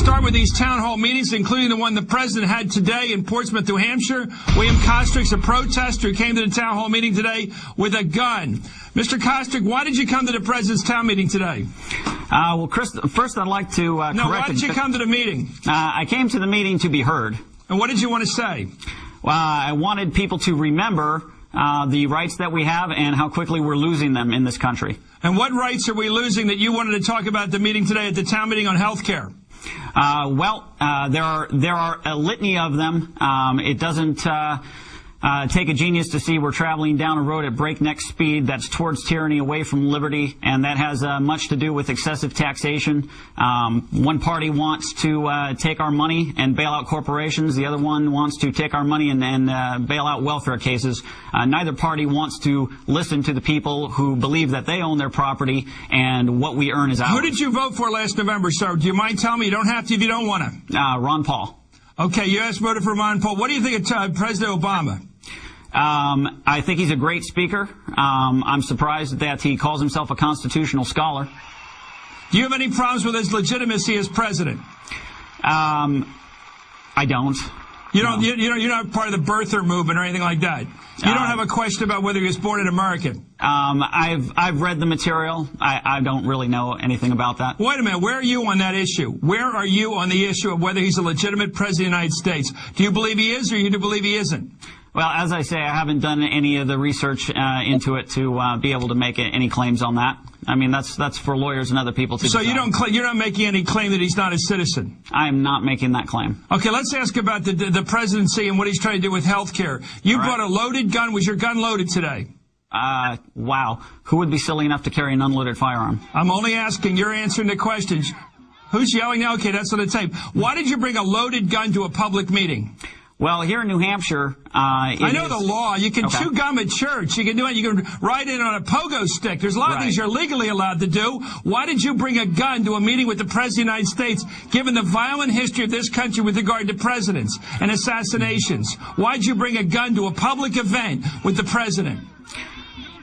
start with these town hall meetings, including the one the president had today in Portsmouth, New Hampshire. William Kostrick's a protester who came to the town hall meeting today with a gun. Mr. Kostrick, why did you come to the president's town meeting today? Well, Chris, first I'd like to correct... No, why did you come to the meeting? I came to the meeting to be heard. And what did you want to say? Well, I wanted people to remember the rights that we have and how quickly we're losing them in this country. And what rights are we losing that you wanted to talk about at the meeting today, at the town meeting on health care? There are a litany of them. It doesn't take a genius to see we're traveling down a road at breakneck speed that's towards tyranny, away from liberty, and that has much to do with excessive taxation. One party wants to take our money and bail out corporations. The other one wants to take our money and bail out welfare cases. Neither party wants to listen to the people who believe that they own their property and what we earn is ours. Who did you vote for last November, sir? Do you mind telling me? You don't have to if you don't want to. Ron Paul. Okay, you guys voted for Ron Paul. What do you think of President Obama? I think he's a great speaker. I'm surprised that he calls himself a constitutional scholar. Do you have any problems with his legitimacy as president? I don't. You don't. No. You're not part of the birther movement or anything like that. You don't have a question about whether he was born an American. I've read the material. I don't really know anything about that. Wait a minute. Where are you on that issue? Where are you on the issue of whether he's a legitimate president of the United States? Do you believe he is, or you do believe he isn't? Well, as I say, I haven't done any of the research into it to be able to make any claims on that. I mean, that's for lawyers and other people to decide. So you're not making any claim that he's not a citizen? I am not making that claim. Okay, let's ask about the presidency and what he's trying to do with health care. You brought a loaded gun. Was your gun loaded today? Wow. Who would be silly enough to carry an unloaded firearm? I'm only asking. You're answering the questions. Who's yelling now? Okay, that's on the tape. Why did you bring a loaded gun to a public meeting? Well, here in New Hampshire, I know the law. You can chew gum at church. You can do it. You can ride in on a pogo stick. There's a lot of things you're legally allowed to do. Why did you bring a gun to a meeting with the President of the United States, given the violent history of this country with regard to presidents and assassinations? Why did you bring a gun to a public event with the president?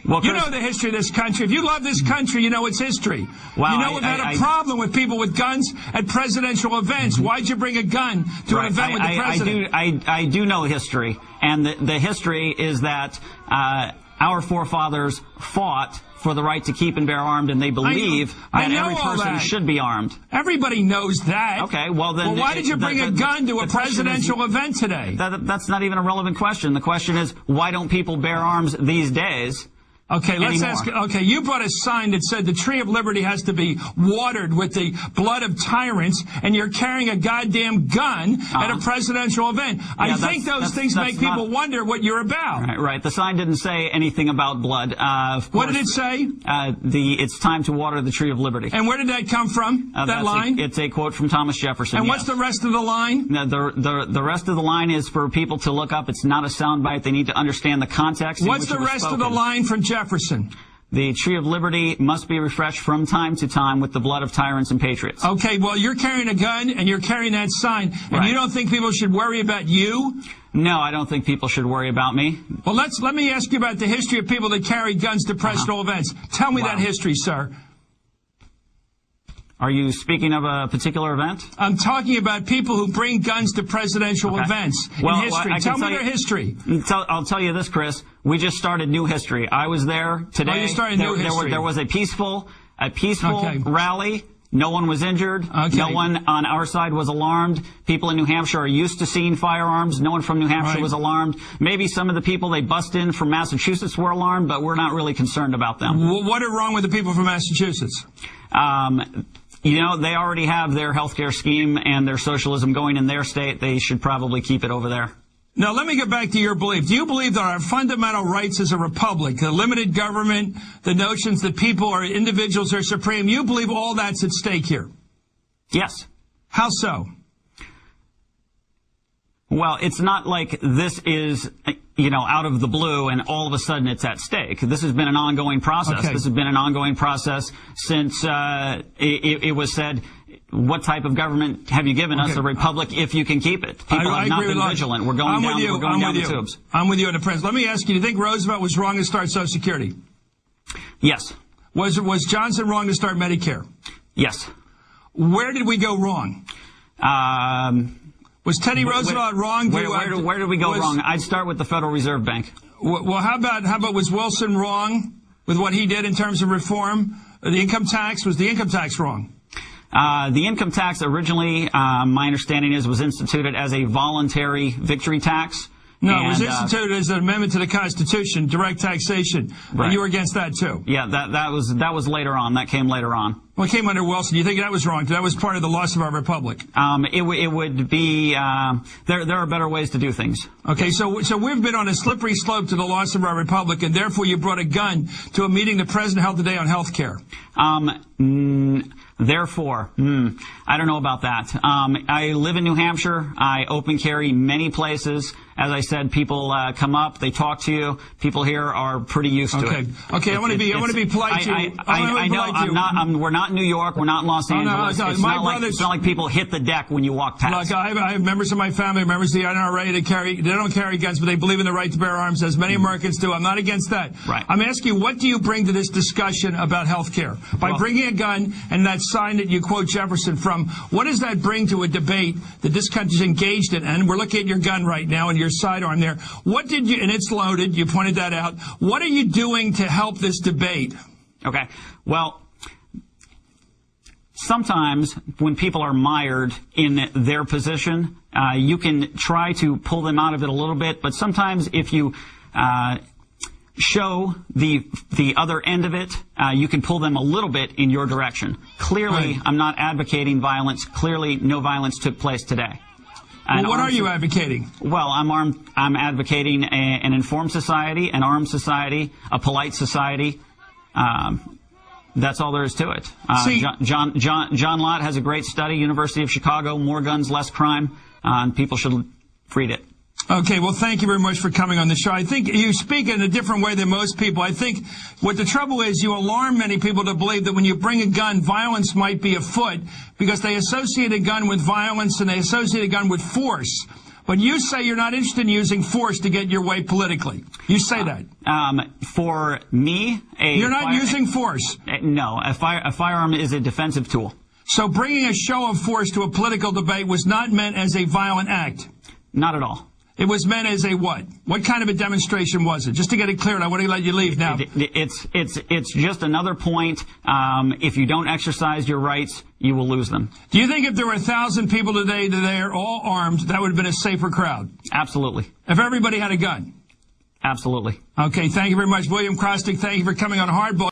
Well, Chris, you know the history of this country. If you love this country, you know its history. Well, you know we've had a problem with people with guns at presidential events. Why'd you bring a gun to an event with the president? I do know history, and the history is that our forefathers fought for the right to keep and bear armed, and they believe that every person should be armed. Everybody knows that. Okay, well then... Well, why did you bring a gun to a presidential event today? That's not even a relevant question. The question is, why don't people bear arms these days? Okay, let's ask. Okay, you brought a sign that said the Tree of Liberty has to be watered with the blood of tyrants, and you're carrying a goddamn gun at a presidential event. I think those things make people wonder what you're about. Right. The sign didn't say anything about blood. Of course, what did it say? It's time to water the Tree of Liberty. And where did that come from? That line? It's a quote from Thomas Jefferson. And what's the rest of the line? The rest of the line is for people to look up. It's not a soundbite. They need to understand the context. What's the rest of the line from Jefferson? The Tree of Liberty must be refreshed from time to time with the blood of tyrants and patriots. Okay, well, you're carrying a gun and you're carrying that sign, and you don't think people should worry about you? No, I don't think people should worry about me. Well, let me ask you about the history of people that carry guns to presidential events. Tell me that history, sir. Are you speaking of a particular event? I'm talking about people who bring guns to presidential events in history. Tell me their history. I'll tell you this, Chris. We just started new history. I was there today. Oh, you started new history. There was a peaceful rally. No one was injured. Okay. No one on our side was alarmed. People in New Hampshire are used to seeing firearms. No one from New Hampshire was alarmed. Maybe some of the people they bust in from Massachusetts were alarmed, but we're not really concerned about them. Well, what is wrong with the people from Massachusetts? You know, they already have their healthcare scheme and their socialism going in their state. They should probably keep it over there. Now, let me get back to your belief. Do you believe that our fundamental rights as a republic, the limited government, the notions that people or individuals are supreme, you believe all that's at stake here? Yes. How so? Well, it's not like this is, out of the blue and all of a sudden it's at stake. This has been an ongoing process. Okay. This has been an ongoing process since it was said, what type of government have you given us, a republic, if you can keep it? People have not been vigilant. We're going down the tubes. I'm with you on the president. Let me ask you, do you think Roosevelt was wrong to start Social Security? Yes. Was Johnson wrong to start Medicare? Yes. Where did we go wrong? Was Teddy Roosevelt wrong? Where did we go wrong? I'd start with the Federal Reserve Bank. Well, how about was Wilson wrong with what he did in terms of reform? The income tax, was the income tax wrong? The income tax originally, my understanding is, was instituted as a voluntary victory tax. No, it was instituted as an amendment to the Constitution, direct taxation. Right. And you were against that too. Yeah, that was later on. That came later on. Well, it came under Wilson. Do you think that was wrong? That was part of the loss of our republic. It would be. There are better ways to do things. Okay, so we've been on a slippery slope to the loss of our republic, and therefore you brought a gun to a meeting the president held today on health care. Therefore, I don't know about that. I live in New Hampshire. I open carry many places. As I said, people come up, they talk to you. People here are pretty used to it. Okay. I want to be polite to you. I know. We're not in New York. We're not in Los Angeles. No, it's not like people hit the deck when you walk past. Look, I have members of my family, members of the NRA. They don't carry guns, but they believe in the right to bear arms, as many Americans do. I'm not against that. Right. I'm asking you, what do you bring to this discussion about health care? By bringing a gun and that sign that you quote Jefferson from, what does that bring to a debate that this country's engaged in? And we're looking at your gun right now and your sidearm there. What did you, and it's loaded, you pointed that out. What are you doing to help this debate? Okay. Well, sometimes when people are mired in their position, you can try to pull them out of it a little bit, but sometimes if you show the other end of it, you can pull them a little bit in your direction. Clearly, right. I'm not advocating violence. Clearly, no violence took place today. Well, what are you advocating? Well, I'm advocating an informed society, an armed society, a polite society. That's all there is to it. John Lott has a great study, University of Chicago, More Guns, Less Crime, and people should read it. Okay, well, thank you very much for coming on the show. I think you speak in a different way than most people. I think what the trouble is, you alarm many people to believe that when you bring a gun, violence might be afoot because they associate a gun with violence and they associate a gun with force. But you say you're not interested in using force to get your way politically. You say that. For me, you're not using force. No, a firearm is a defensive tool. So bringing a show of force to a political debate was not meant as a violent act? Not at all. It was meant as a what? What kind of a demonstration was it? Just to get it clear, I want to let you leave now. It's just another point. If you don't exercise your rights, you will lose them. Do you think if there were 1,000 people today are all armed, that would have been a safer crowd? Absolutely. If everybody had a gun? Absolutely. Okay, thank you very much. William Krosnick, thank you for coming on Hardball.